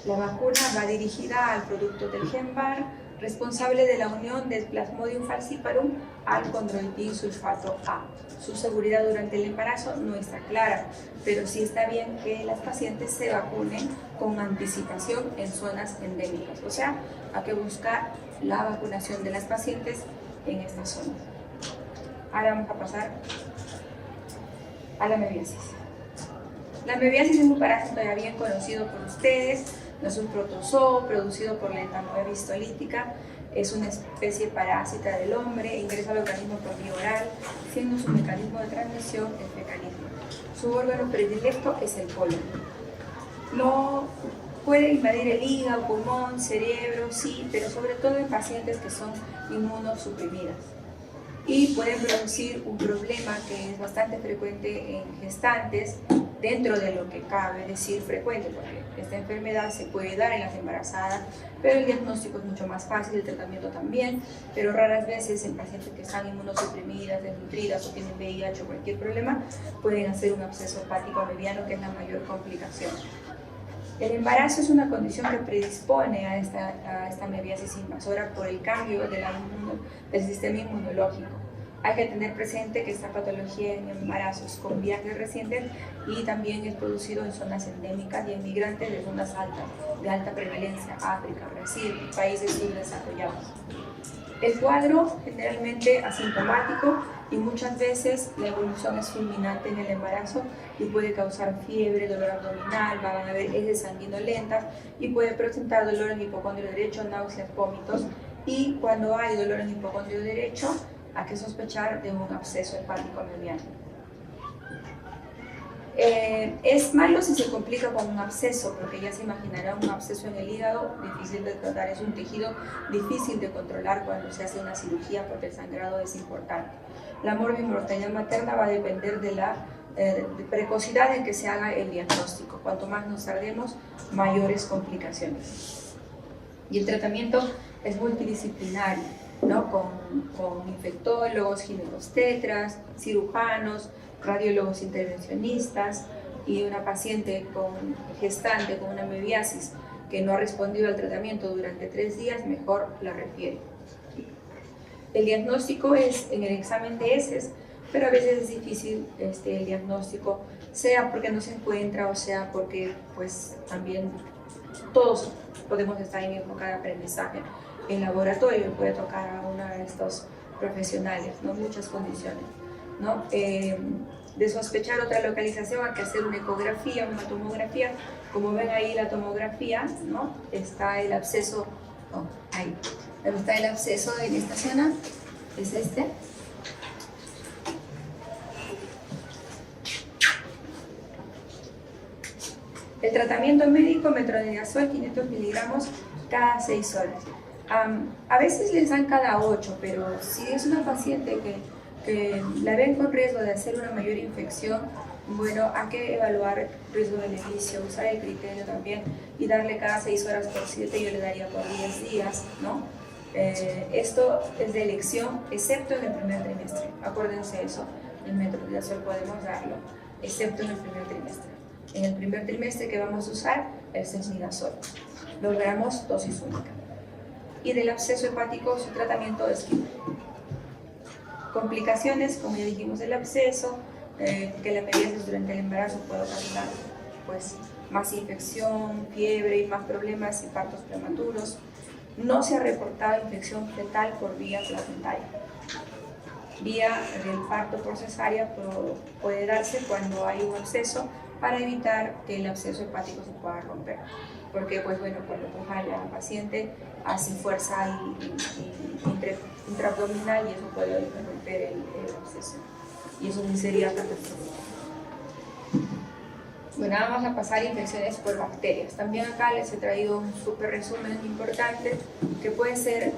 La vacuna va dirigida al producto del GenVar, responsable de la unión del Plasmodium falciparum al condroitin sulfato A. Su seguridad durante el embarazo no está clara, pero sí está bien que las pacientes se vacunen con anticipación en zonas endémicas. O sea, hay que buscar la vacunación de las pacientes en estas zonas. Ahora vamos a pasar a la mebiasis. La mebiasis es un parásito ya bien conocido por ustedes. No es un protozoo producido por la entamoeba histolítica, es una especie parásita del hombre, ingresa al organismo por vía oral, siendo su mecanismo de transmisión el fecalismo. Su órgano predilecto es el colon. No puede invadir el hígado, pulmón, cerebro, sí, pero sobre todo en pacientes que son inmunosuprimidas. Y pueden producir un problema que es bastante frecuente en gestantes, dentro de lo que cabe decir frecuente, porque esta enfermedad se puede dar en las embarazadas, pero el diagnóstico es mucho más fácil, el tratamiento también, pero raras veces en pacientes que están inmunosuprimidas, desnutridas o tienen VIH o cualquier problema, pueden hacer un absceso hepático mediano, que es la mayor complicación. El embarazo es una condición que predispone a esta mebiasis invasora por el cambio del sistema inmunológico. Hay que tener presente que esta patología en embarazos con viajes recientes y también es producido en zonas endémicas y en migrantes de zonas altas, de alta prevalencia, África, Brasil, países subdesarrollados. El cuadro generalmente asintomático y muchas veces la evolución es fulminante en el embarazo y puede causar fiebre, dolor abdominal, van a haber heces sanguinolentas y puede presentar dolor en el hipocondrio derecho, náuseas, vómitos, y cuando hay dolor en el hipocondrio derecho hay que sospechar de un absceso hepático mediano. Es malo si se complica con un absceso, porque ya se imaginará un absceso en el hígado, difícil de tratar, es un tejido difícil de controlar cuando se hace una cirugía porque el sangrado es importante. La morbimortalidad materna va a depender de la precocidad en que se haga el diagnóstico. Cuanto más nos tardemos, mayores complicaciones. Y el tratamiento es multidisciplinario, ¿no? con infectólogos, ginecobstetras, cirujanos, radiólogos intervencionistas, y una paciente gestante con una mebiasis que no ha respondido al tratamiento durante 3 días, mejor la refiere. El diagnóstico es en el examen de heces, pero a veces es difícil el diagnóstico, sea porque no se encuentra o sea porque pues también todos podemos estar en época de aprendizaje en laboratorio, puede tocar a uno de estos profesionales, ¿no? Muchas condiciones, ¿no? De sospechar otra localización hay que hacer una ecografía, una tomografía. Como ven ahí la tomografía, ¿no? Está el absceso, ahí está el absceso en esta zona, es este. El tratamiento médico, metronidazol 500 miligramos cada 6 horas. A veces les dan cada 8, pero si es una paciente que la ven con riesgo de hacer una mayor infección, bueno, hay que evaluar riesgo-beneficio, usar el criterio también y darle cada 6 horas por 7, yo le daría por 10 días, ¿no? Esto es de elección, excepto en el primer trimestre. Acuérdense eso, el metronidazol podemos darlo, excepto en el primer trimestre. En el primer trimestre que vamos a usar el sesnidazol. Logramos dosis única. Y del absceso hepático, su tratamiento es químico. Complicaciones, como ya dijimos, del absceso, que la mebiasis durante el embarazo puede ocasionar pues, más infección, fiebre y más problemas y partos prematuros. No se ha reportado infección fetal por vía placentaria. Vía del parto por cesárea puede darse cuando hay un absceso, para evitar que el absceso hepático se pueda romper. Porque, pues bueno, cuando coja la paciente hace fuerza intraabdominal y eso puede romper el absceso. Y eso sería catastrófico. Bueno, vamos a pasar infecciones por bacterias. También acá les he traído un súper resumen importante que puede ser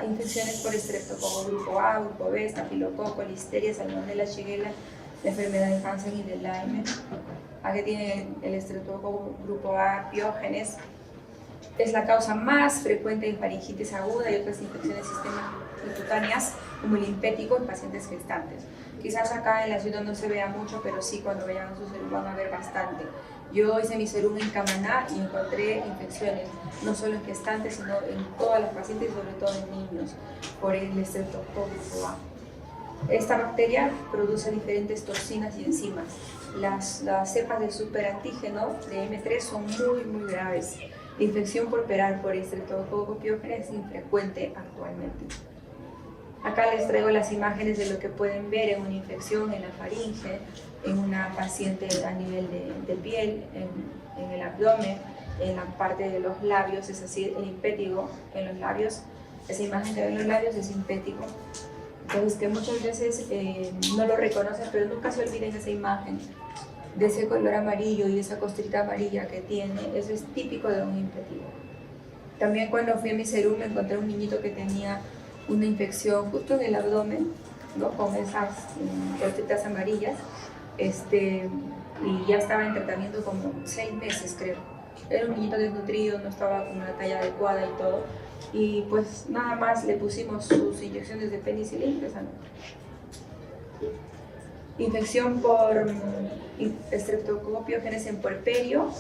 infecciones por estreptococo grupo A, grupo B, estafilococo, listeria, salmonella, shigella, la enfermedad de Hansen y de Lyme. Aquí tiene el estreptococo grupo A, Piógenes. Es la causa más frecuente de faringitis aguda y otras infecciones sistémicas como el limpético en pacientes gestantes. Quizás acá en la ciudad no se vea mucho, pero sí cuando vayan a su serum van a ver bastante. Yo hice mi serum en Camaná y encontré infecciones, no solo en gestantes, sino en todas las pacientes, sobre todo en niños, por el estreptococo grupo A. Esta bacteria produce diferentes toxinas y enzimas. Las cepas de superantígeno de M3 son muy graves. La infección por peral por estreptococo Piógenes es infrecuente actualmente. Acá les traigo las imágenes de lo que pueden ver en una infección en la faringe, en una paciente a nivel de piel, en el abdomen, en la parte de los labios, es así, el impétigo en los labios. Esa imagen que ven en los labios es impético. Entonces, que muchas veces no lo reconocen, pero nunca se olviden esa imagen de ese color amarillo y esa costrita amarilla que tiene. Eso es típico de un impétigo. También cuando fui a mi serum encontré un niñito que tenía una infección justo en el abdomen, ¿no? Con esas costritas amarillas, y ya estaba en tratamiento como 6 meses, creo. Era un niñito desnutrido, no estaba con una talla adecuada y todo. Y pues nada más le pusimos sus inyecciones de penicilina y pues, infección por estreptococo Piógenes en puerperio,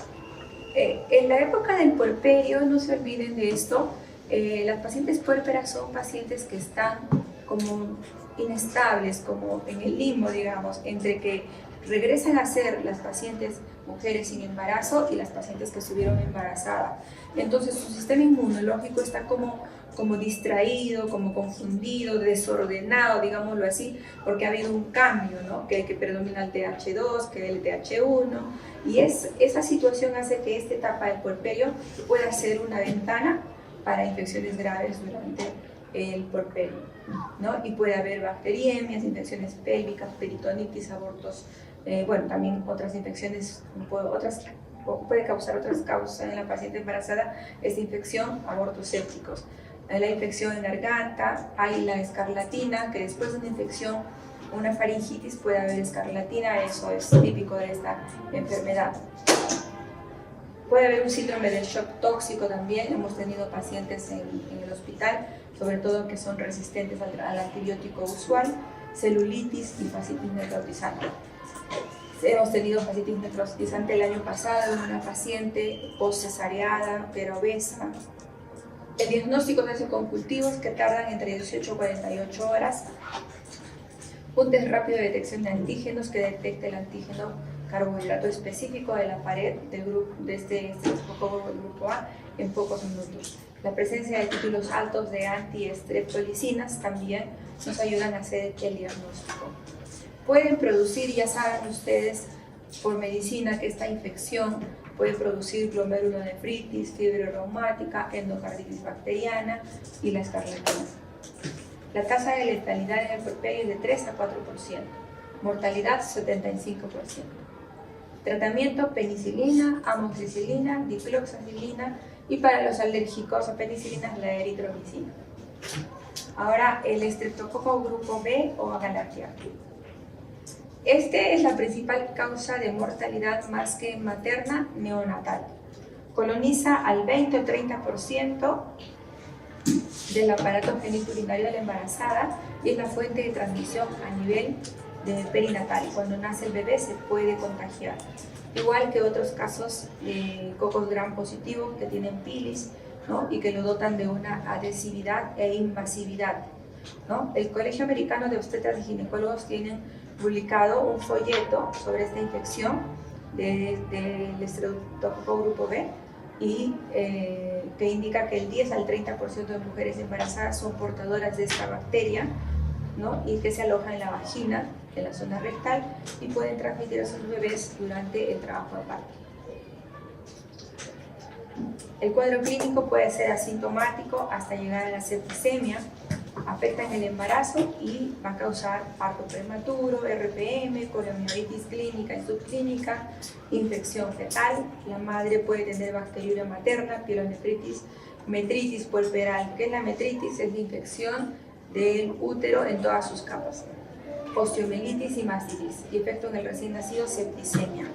En la época del puerperio, no se olviden de esto, las pacientes puérperas son pacientes que están como inestables, como en el limbo, digamos, entre que regresan a ser las pacientes mujeres sin embarazo y las pacientes que estuvieron embarazadas. Entonces su sistema inmunológico está como distraído, como confundido, desordenado, digámoslo así, porque ha habido un cambio, ¿no? que predomina el TH2, que el TH1, y esa situación hace que esta etapa del puerperio pueda ser una ventana para infecciones graves durante el puerperio, ¿no? Y puede haber bacteriemias, infecciones pélvicas, peritonitis, abortos, bueno, también otras infecciones, puede causar otras causas en la paciente embarazada, esta infección, abortos sépticos. La infección en garganta, hay la escarlatina, que después de una infección, una faringitis, puede haber escarlatina, eso es típico de esta enfermedad. Puede haber un síndrome del shock tóxico también, hemos tenido pacientes en el hospital, sobre todo que son resistentes al antibiótico usual, celulitis y fascitis necrotizante. Hemos tenido fascitis necrotizante el año pasado en una paciente post-cesareada, pero obesa. El diagnóstico se hace con cultivos que tardan entre 18 y 48 horas. Un test rápido de detección de antígenos que detecta el antígeno carbohidrato específico de la pared del grupo, de este grupo A en pocos minutos. La presencia de títulos altos de antiestreptolicinas también nos ayudan a hacer el diagnóstico. Pueden producir, ya saben ustedes, por medicina que esta infección puede producir glomerulonefritis, fiebre reumática, endocarditis bacteriana y la escarlatina. La tasa de letalidad en el puerperio es de 3 a 4%, mortalidad 75%. Tratamiento: penicilina, amoxicilina, dicloxacilina y para los alérgicos a penicilina la eritromicina. Ahora el estreptococo grupo B o agalarquia. Este es la principal causa de mortalidad más que materna neonatal. Coloniza al 20 o 30% del aparato geniturinario de la embarazada y es la fuente de transmisión a nivel de perinatal. Cuando nace el bebé se puede contagiar. Igual que otros casos de cocos gram positivos que tienen pilis, ¿no? Y que lo dotan de una adhesividad e invasividad, ¿no? El Colegio Americano de Obstetras y Ginecólogos tienen publicado un folleto sobre esta infección del estreptococo grupo B y que indica que el 10 al 30% de mujeres embarazadas son portadoras de esta bacteria, ¿no? Y que se aloja en la vagina, en la zona rectal, y pueden transmitir a sus bebés durante el trabajo de parto. El cuadro clínico puede ser asintomático hasta llegar a la septicemia, afecta en el embarazo y va a causar parto prematuro, RPM, coriomielitis clínica y subclínica, infección fetal. La madre puede tener bacteriuria materna, pielonefritis, metritis puerperal. ¿Qué es la metritis? Es la infección del útero en todas sus capas. Osteomielitis y mastitis, y efecto en el recién nacido, septicemia.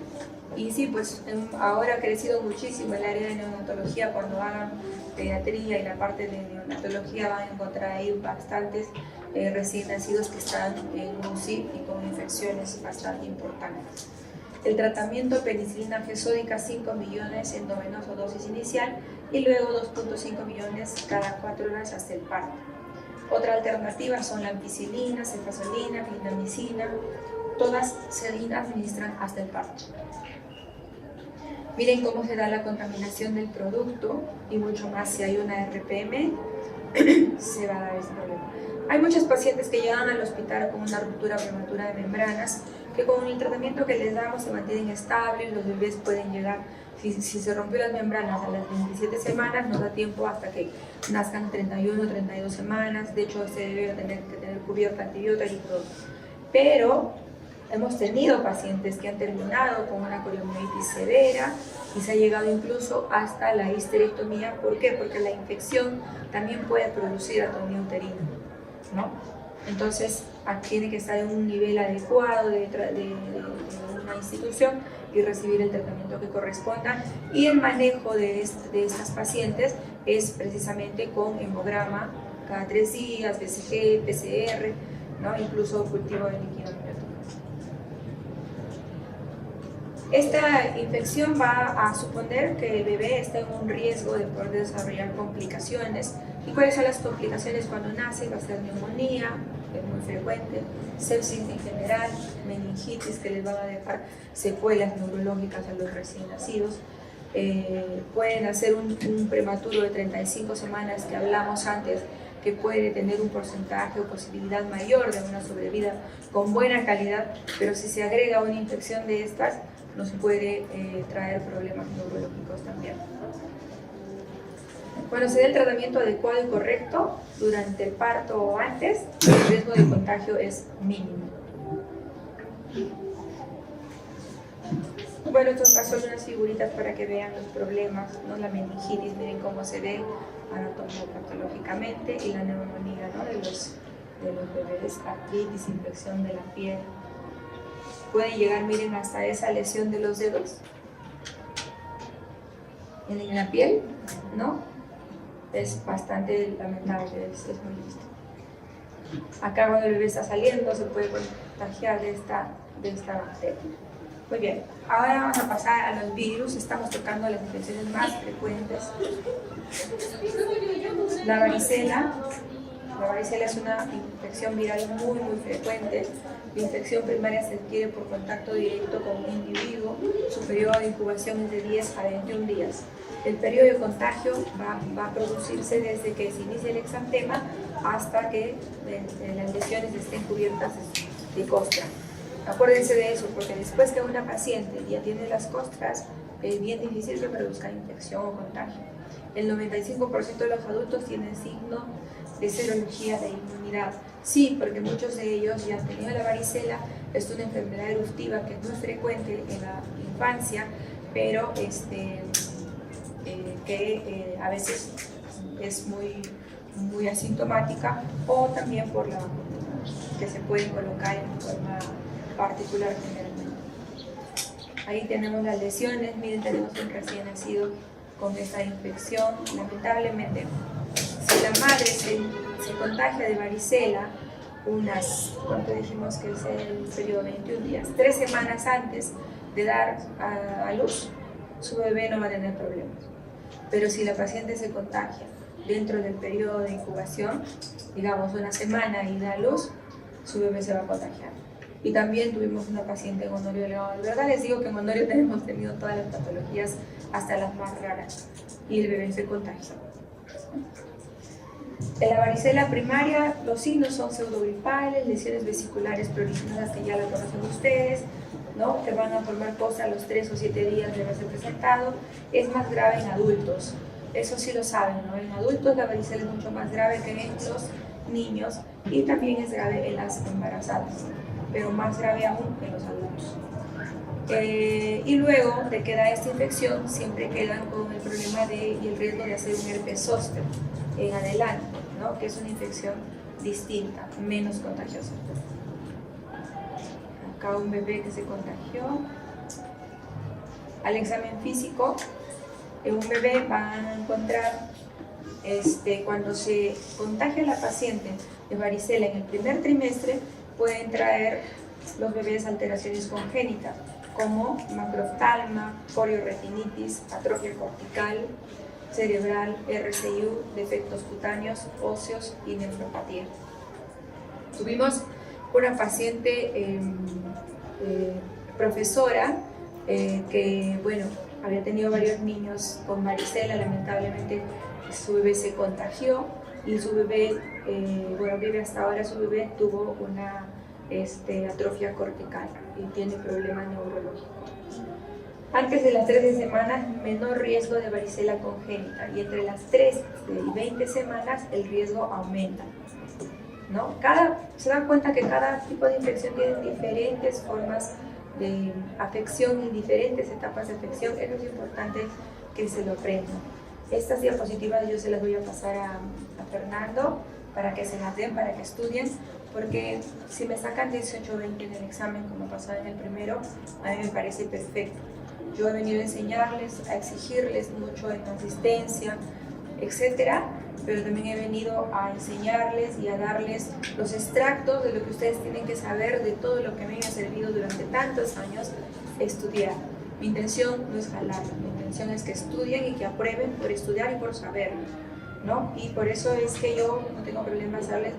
Y sí, pues ahora ha crecido muchísimo el área de neonatología. Cuando hagan pediatría y la parte de neonatología van a encontrar ahí bastantes recién nacidos que están en UCI y con infecciones bastante importantes. El tratamiento: penicilina fesódica 5 millones endovenoso dosis inicial y luego 2.5 millones cada 4 horas hasta el parto. Otra alternativa son la ampicilina, cefazolina, clindamicina, todas se administran hasta el parto. Miren cómo se da la contaminación del producto y mucho más si hay una RPM, se va a dar este problema. Hay muchos pacientes que llegan al hospital con una ruptura prematura de membranas, que con el tratamiento que les damos se mantienen estables, los bebés pueden llegar, si se rompió las membranas a las 27 semanas, nos da tiempo hasta que nazcan 31 o 32 semanas, de hecho se debe tener que tener cubierta antibiótica y todo. Pero hemos tenido pacientes que han terminado con una coriomielitis severa y se ha llegado incluso hasta la histerectomía. ¿Por qué? Porque la infección también puede producir atonía uterina, ¿no? Entonces tiene que estar en un nivel adecuado de una institución y recibir el tratamiento que corresponda. Y el manejo de estas pacientes es precisamente con hemograma cada 3 días, BCG, PCR, ¿no? Incluso cultivo de líquido amniótico. Esta infección va a suponer que el bebé está en un riesgo de poder desarrollar complicaciones. ¿Y cuáles son las complicaciones cuando nace? Va a ser neumonía, que es muy frecuente, sepsis en general, meningitis que les van a dejar secuelas neurológicas a los recién nacidos. Pueden hacer un prematuro de 35 semanas que hablamos antes, que puede tener un porcentaje o posibilidad mayor de una sobrevida con buena calidad, pero si se agrega una infección de estas, nos puede traer problemas neurológicos también. Cuando se dé el tratamiento adecuado y correcto durante el parto o antes, el riesgo de contagio es mínimo. Bueno, estos son unas figuritas para que vean los problemas, ¿no? La meningitis, miren cómo se ve anatomopatológicamente, y la neumonía, ¿no? de los bebés, artritis, infección de la piel. Pueden llegar, miren, hasta esa lesión de los dedos en la piel, ¿no? Es bastante lamentable, es muy triste. Acá cuando el bebé está saliendo se puede contagiar de esta bacteria. Muy bien, ahora vamos a pasar a los virus. Estamos tocando las infecciones más frecuentes. La varicela. La varicela es una infección viral muy frecuente. La infección primaria se adquiere por contacto directo con un individuo. Su periodo de incubación es de 10 a 21 días. El periodo de contagio va a producirse desde que se inicia el exantema hasta que las lesiones estén cubiertas de costra. Acuérdense de eso, porque después que una paciente ya tiene las costras, es bien difícil que produzca infección o contagio. El 95% de los adultos tienen signo de serología de inmunidad. Sí, porque muchos de ellos ya han tenido la varicela. Es una enfermedad eruptiva que es muy frecuente en la infancia, pero a veces es muy asintomática, o también por la que se puede colocar en forma particular generalmente. Ahí tenemos las lesiones. Miren, tenemos un recién nacido con esta infección. Lamentablemente, si la madre se contagia de varicela ¿cuánto dijimos que es el periodo? 21 días, 3 semanas antes de dar a luz, su bebé no va a tener problemas. Pero si la paciente se contagia dentro del periodo de incubación, digamos una semana y da a luz, su bebé se va a contagiar. Y también tuvimos una paciente en Honorio León. De verdad les digo que en Honorio hemos tenido todas las patologías, hasta las más raras, y el bebé se contagió. En la varicela primaria, los signos son pseudogripales, lesiones vesiculares proliferadas, que ya las conocen ustedes, ¿no? Que van a formar costra a los 3 o 7 días de haberse presentado. Es más grave en adultos, eso sí lo saben, ¿no? En adultos la varicela es mucho más grave que en los niños, y también es grave en las embarazadas, pero más grave aún en los adultos. Y luego de que da esta infección, siempre quedan con el problema y el riesgo de hacer un herpes zóster en adelante, ¿no? Que es una infección distinta, menos contagiosa. Acá un bebé que se contagió. Al examen físico, en un bebé van a encontrar, cuando se contagia la paciente de varicela en el primer trimestre, pueden traer los bebés alteraciones congénitas, como macroftalma, corioretinitis, atrofia cortical, cerebral, RCU, defectos cutáneos, óseos y nefropatía. Tuvimos una paciente profesora que, bueno, había tenido varios niños con varicela. Lamentablemente su bebé se contagió y su bebé, vive hasta ahora. Su bebé tuvo una atrofia cortical y tiene problemas neurológicos. Antes de las 13 semanas, menor riesgo de varicela congénita, y entre las 13 y 20 semanas el riesgo aumenta, ¿no? Se dan cuenta que cada tipo de infección tiene diferentes formas de afección y diferentes etapas de afección. Eso es importante que se lo aprendan. Estas diapositivas yo se las voy a pasar a Fernando para que se las den, para que estudien, porque si me sacan 18 o 20 en el examen, como pasó en el primero, a mí me parece perfecto. Yo he venido a enseñarles, a exigirles mucho en asistencia, etcétera, pero también he venido a enseñarles y a darles los extractos de lo que ustedes tienen que saber, de todo lo que a mí me ha servido durante tantos años estudiar. Mi intención no es jalarlos, mi intención es que estudien y que aprueben por estudiar y por saber, ¿no? Y por eso es que yo no tengo problema en hacerles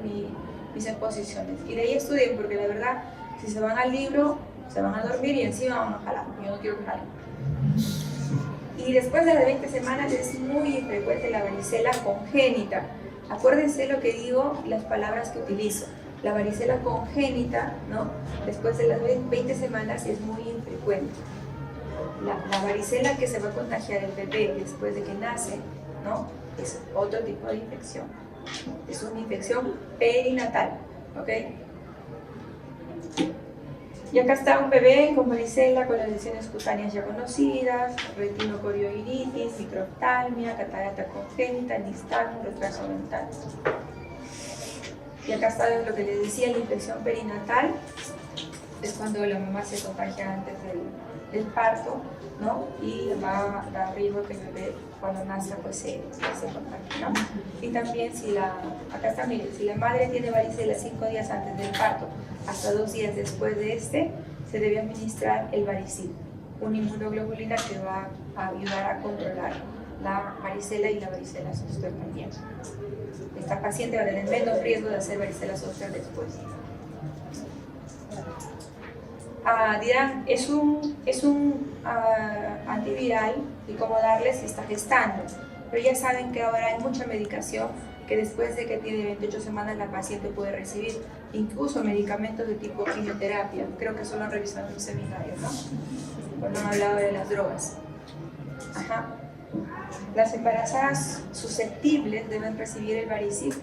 mis exposiciones. Y de ahí estudien, porque la verdad, si se van al libro, se van a dormir y encima van a jalar. Yo no quiero que jalen. Y después de las 20 semanas es muy frecuente la varicela congénita. Acuérdense lo que digo, las palabras que utilizo. La varicela congénita, ¿no? Después de las 20 semanas es muy infrecuente. La varicela que se va a contagiar el bebé después de que nace, ¿no? Es otro tipo de infección. Es una infección perinatal, ¿ok? Y acá está un bebé con varicela, con las lesiones cutáneas ya conocidas, retinocorioiritis, microoftalmia, catarata congénita, nistagmo, retraso mental. Y acá está lo que les decía, la infección perinatal, es cuando la mamá se contagia antes del parto, ¿no? Y va a dar riesgo que el bebé cuando nazca pues se contagia, ¿no? Y también acá está, miren, si la madre tiene varicela 5 días antes del parto, hasta 2 días después de se debe administrar el varicil, una inmunoglobulina que va a ayudar a controlar la varicela y la varicela zoster también. Esta paciente va a tener menos riesgo de hacer varicela zoster después. Dirán, es un antiviral y cómo darle si está gestando, pero ya saben que ahora hay mucha medicación que después de que tiene 28 semanas la paciente puede recibir, incluso medicamentos de tipo quimioterapia. Creo que eso lo han revisado en un seminario, ¿no? Cuando han hablado de las drogas. Ajá. Las embarazadas susceptibles deben recibir el varicil,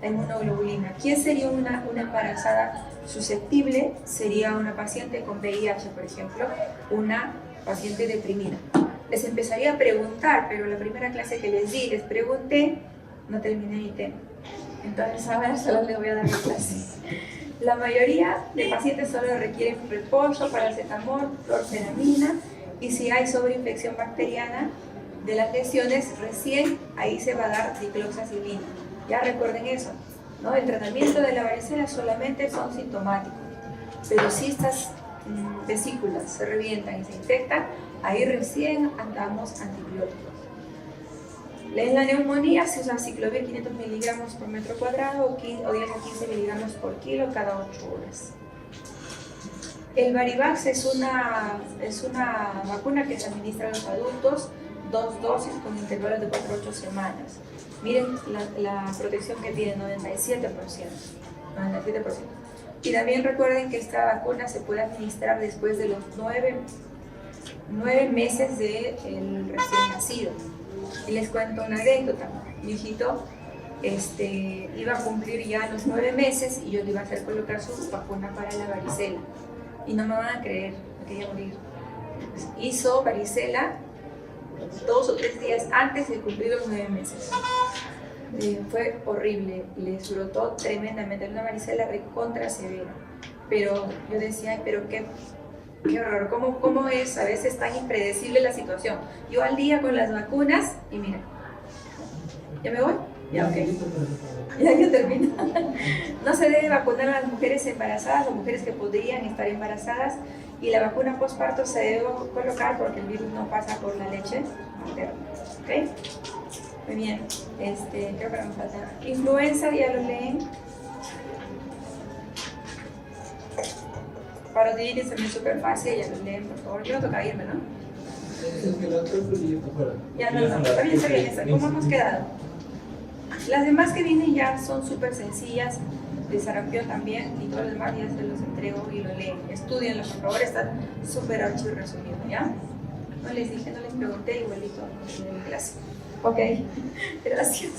la inmunoglobulina. ¿Quién sería una embarazada susceptible? Sería una paciente con VIH, por ejemplo, una paciente deprimida. Les empezaría a preguntar, pero la primera clase que les di, les pregunté, no terminé mi tema. Entonces ahora solo les voy a dar la clase. La mayoría de pacientes solo requieren reposo, paracetamol, clorfenamina, y si hay sobreinfección bacteriana de las lesiones, recién ahí se va a dar dicloxacilina. Ya recuerden eso, ¿no? El tratamiento de la varicela solamente son sintomáticos, pero si estas vesículas se revientan y se infectan, ahí recién andamos antibióticos. En la neumonía se usa ciclovir 500 miligramos por metro cuadrado o 10 a 15 miligramos por kilo cada 8 horas. El Varivax es una vacuna que se administra a los adultos, 2 dosis con intervalos de 4 a 8 semanas. Miren la protección que tiene, 97%. Y también recuerden que esta vacuna se puede administrar después de los 9 meses del recién nacido. Y les cuento una anécdota. Mi hijito iba a cumplir ya los 9 meses y yo le iba a hacer colocar su vacuna para la varicela. Y no me van a creer, me quería morir. Hizo varicela 2 o 3 días antes de cumplir los 9 meses. Fue horrible, les brotó tremendamente, una varicela recontra severa. Pero yo decía, ay, pero qué horror, ¿cómo es a veces tan impredecible la situación? Yo al día con las vacunas y mira, ¿ya me voy? Ya, ok. Ya termino. No se debe vacunar a las mujeres embarazadas o mujeres que podrían estar embarazadas, y la vacuna postparto se debe colocar porque el virus no pasa por la leche materna. ¿Ok? Muy bien. Creo que no me falta. Influenza, ya lo leen. Paroditis también es súper fácil, ya lo leen, por favor. Yo toca irme, ¿no? Ya no, está bien. ¿Cómo hemos quedado? Las demás que vienen ya son súper sencillas, de sarampión también, y todos los demás ya se los entrego y lo leen. Estudienlo, por favor, está súper archivo resumido, ¿ya? No les dije, no les pregunté, igualito en la clase. Ok, gracias.